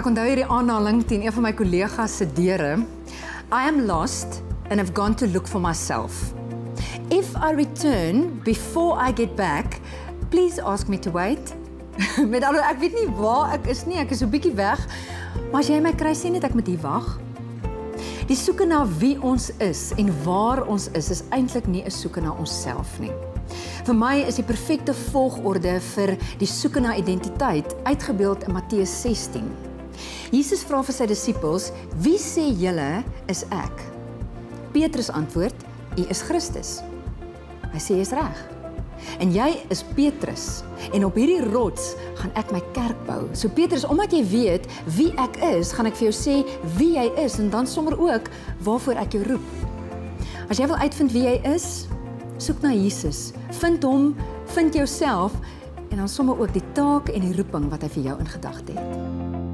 Ek onthou hierdie aanhaling teen een van my kollegas se deure. I am lost and have gone to look for myself. If I return before I get back, please ask me to wait. Met alhoewel ek weet nie waar ek is nie, ek is so bietjie weg, maar as jy my kry, sê net ek moet hier wag. Die soeke na wie ons is en waar ons is eintlik nie 'n soeke na onsself nie. Vir my is die perfekte volgorde vir die soeke na identiteit uitgebeeld in Matteus 16. Jesus vra vir sy disippels, wie sê julle is ek? Petrus antwoord, u is Christus. Hy sê, jy is reg. En jy is Petrus, en op hierdie rots gaan ek my kerk bou. So Petrus, omdat jy weet wie ek is, gaan ek vir jou sê wie jy is, en dan sommer ook waarvoor ek jou roep. As jy wil uitvind wie jy is, soek na Jesus. Vind hom, vind jouself, en dan sommer ook die taak en die roeping wat hy vir jou in gedagte het.